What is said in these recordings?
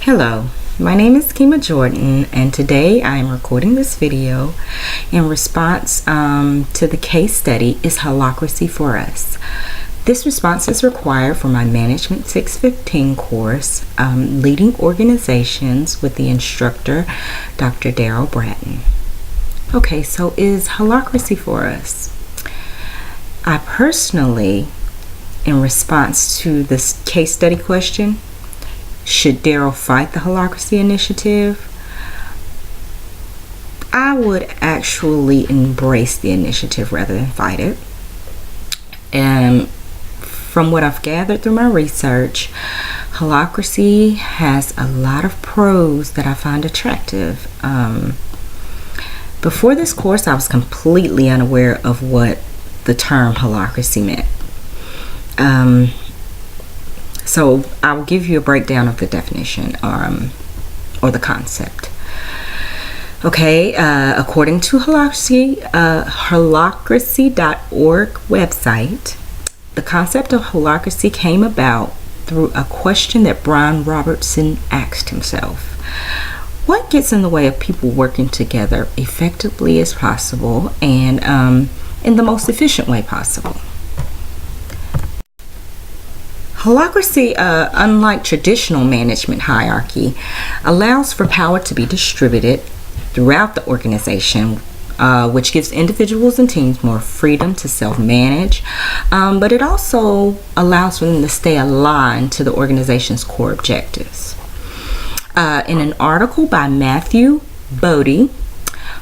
Hello, my name is Kima Jordan, and today I am recording this video in response to the case study, Is Holacracy for Us? This response is required for my Management 615 course, Leading Organizations with the instructor, Dr. Darrell Bratton. Okay, so is Holacracy for us? I personally, in response to this case study question, should Darrell fight the Holacracy initiative? I would actually embrace the initiative rather than fight it. And from what I've gathered through my research, Holacracy has a lot of pros that I find attractive. Before this course, I was completely unaware of what the term Holacracy meant. So I'll give you a breakdown of the definition or the concept. Okay, according to Holacracy.org website, the concept of Holacracy came about through a question that Brian Robertson asked himself. What gets in the way of people working together effectively as possible and in the most efficient way possible? Holacracy, unlike traditional management hierarchy, allows for power to be distributed throughout the organization, which gives individuals and teams more freedom to self-manage, but it also allows for them to stay aligned to the organization's core objectives. In an article by Matthew Bodie,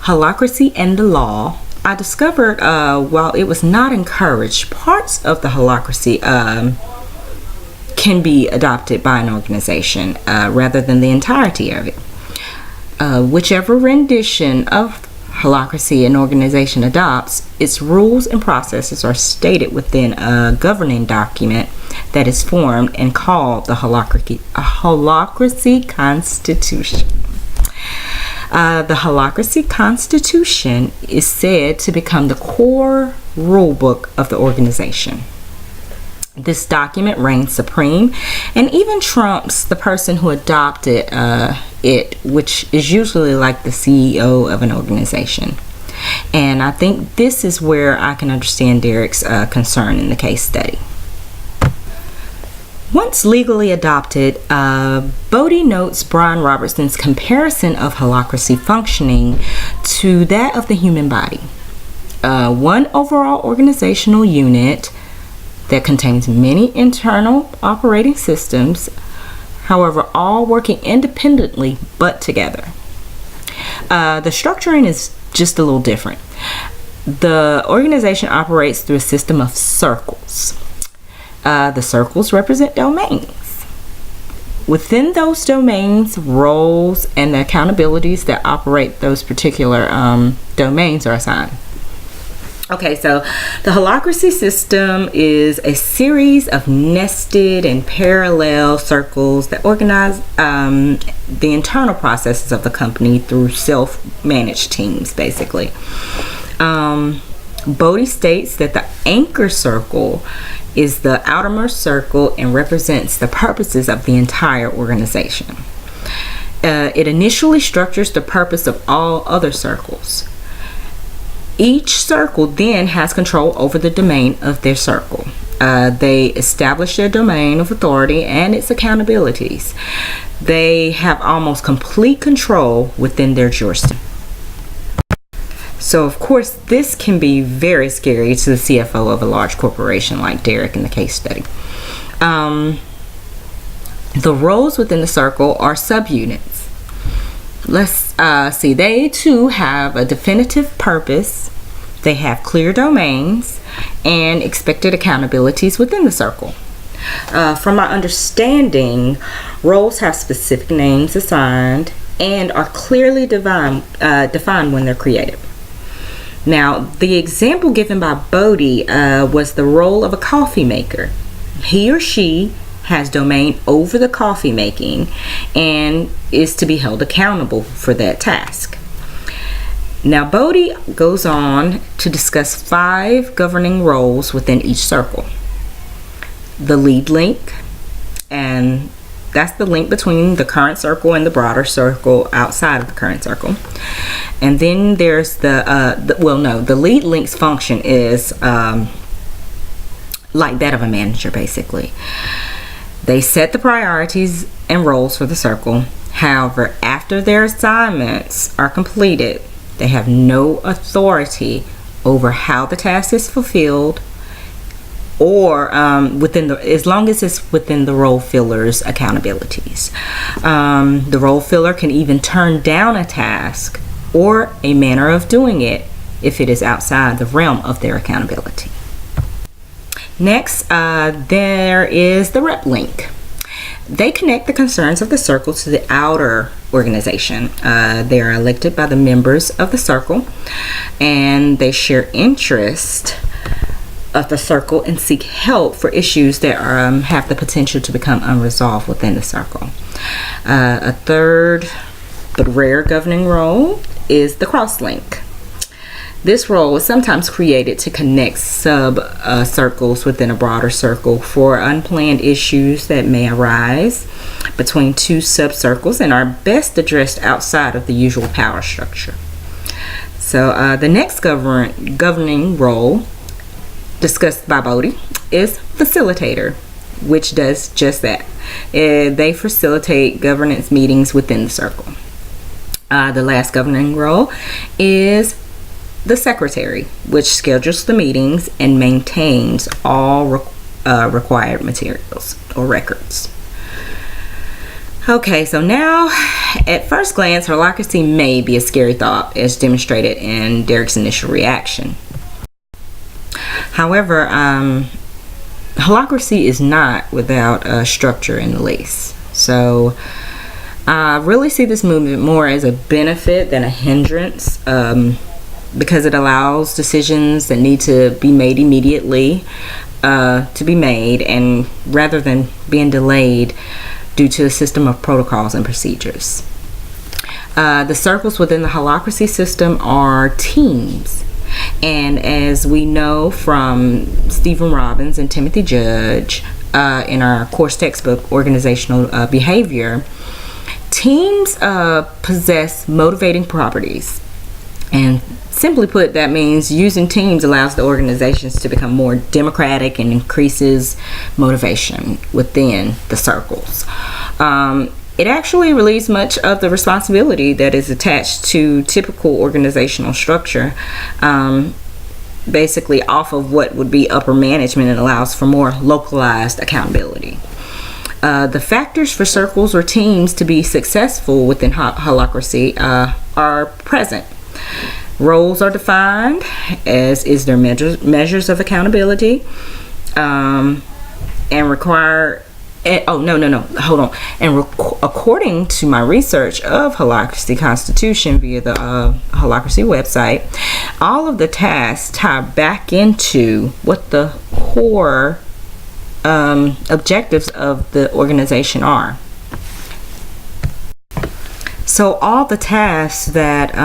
Holacracy and the Law, I discovered while it was not encouraged, parts of the Holacracy can be adopted by an organization rather than the entirety of it. Whichever rendition of Holacracy an organization adopts, its rules and processes are stated within a governing document that is formed and called the Holacracy Constitution. The Holacracy Constitution is said to become the core rule book of the organization. This document reigns supreme and even trumps the person who adopted it, which is usually like the CEO of an organization. And I think this is where I can understand Derek's concern in the case study. Once legally adopted, Bodie notes Brian Robertson's comparison of Holacracy functioning to that of the human body. One overall organizational unit that contains many internal operating systems, however, all working independently but together. The structuring is just a little different. The organization operates through a system of circles. The circles represent domains. Within those domains, roles and the accountabilities that operate those particular domains are assigned. Okay, so the Holacracy system is a series of nested and parallel circles that organize the internal processes of the company through self-managed teams, basically. Bodie states that the anchor circle is the outermost circle and represents the purposes of the entire organization. It initially structures the purpose of all other circles. Each circle then has control over the domain of their circle. They establish their domain of authority and its accountabilities. They have almost complete control within their jurisdiction. So, of course, this can be very scary to the CFO of a large corporation like Derek in the case study. The roles within the circle are subunits. Let's see, they too have a definitive purpose. They have clear domains and expected accountabilities within the circle. From my understanding, roles have specific names assigned and are clearly defined when they're created. Now, the example given by Bodie was the role of a coffee maker. He or she has domain over the coffee making and is to be held accountable for that task. Now, Bodie goes on to discuss 5 governing roles within each circle. The lead link, and That's the link between the current circle and the broader circle outside of the current circle. And then there's the lead links function is like that of a manager, basically. They set the priorities and roles for the circle. However, after their assignments are completed, they have no authority over how the task is fulfilled, or as long as it's within the role filler's accountabilities. The role filler can even turn down a task or a manner of doing it if it is outside the realm of their accountability. Next, there is the rep link. They connect the concerns of the circle to the outer organization. They are elected by the members of the circle, and they share interest of the circle and seek help for issues that have the potential to become unresolved within the circle. A third but rare governing role is the cross link. This role is sometimes created to connect circles within a broader circle for unplanned issues that may arise between two subcircles and are best addressed outside of the usual power structure. So the next governing role discussed by Bodie is facilitator, which does just that. They facilitate governance meetings within the circle. The last governing role is the secretary, which schedules the meetings and maintains all required materials or records. Okay, so now at first glance, holacracy may be a scary thought, as demonstrated in Derek's initial reaction. However, holacracy is not without a structure in the least. So I really see this movement more as a benefit than a hindrance, because it allows decisions that need to be made immediately to be made, and rather than being delayed due to a system of protocols and procedures. The circles within the holacracy system are teams. And as we know from Stephen Robbins and Timothy Judge in our course textbook, Organizational Behavior, teams possess motivating properties. And simply put, that means using teams allows the organizations to become more democratic and increases motivation within the circles. It actually relieves much of the responsibility that is attached to typical organizational structure, basically off of what would be upper management, and allows for more localized accountability. The factors for circles or teams to be successful within holacracy are present. Roles are defined, as is their measures of accountability, and require. According to my research of Holacracy Constitution via the Holacracy website, all of the tasks tie back into what the core objectives of the organization are. So all the tasks that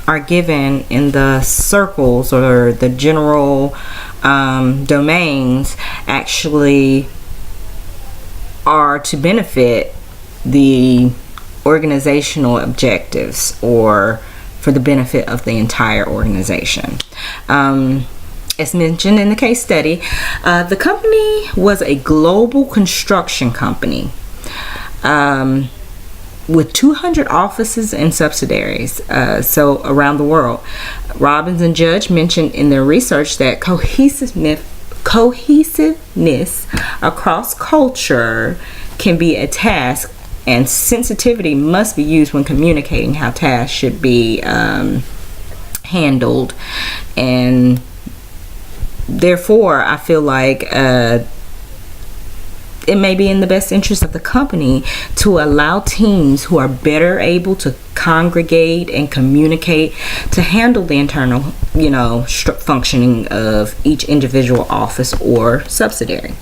are given in the circles or the general domains actually are to benefit the organizational objectives, or for the benefit of the entire organization. As mentioned in the case study, the company was a global construction company with 200 offices and subsidiaries, so around the world. Robbins and Judge mentioned in their research that cohesiveness across culture can be a task, and sensitivity must be used when communicating how tasks should be handled. And therefore, I feel like it may be in the best interest of the company to allow teams who are better able to congregate and communicate to handle the internal, functioning of each individual office or subsidiary.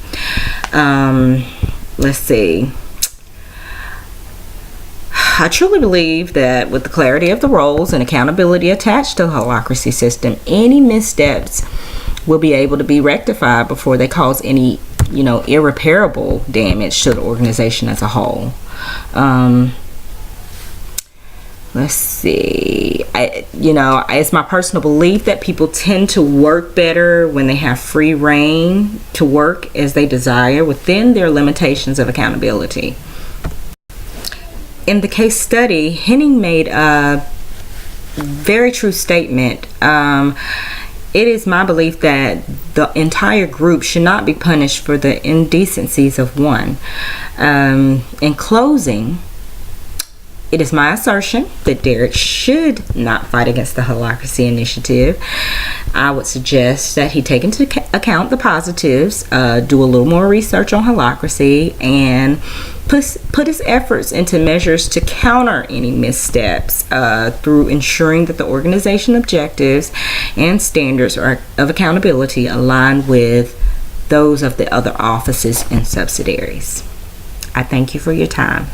Let's see. I truly believe that with the clarity of the roles and accountability attached to the holacracy system, any missteps will be able to be rectified before they cause any irreparable damage to the organization as a whole. Let's see. It's my personal belief that people tend to work better when they have free reign to work as they desire within their limitations of accountability. In the case study, Henning made a very true statement. It is my belief that the entire group should not be punished for the indecencies of one. In closing, it is my assertion that Derek should not fight against the Holacracy initiative. I would suggest that he take into account the positives, do a little more research on Holacracy, and put his efforts into measures to counter any missteps through ensuring that the organization objectives and standards of accountability align with those of the other offices and subsidiaries. I thank you for your time.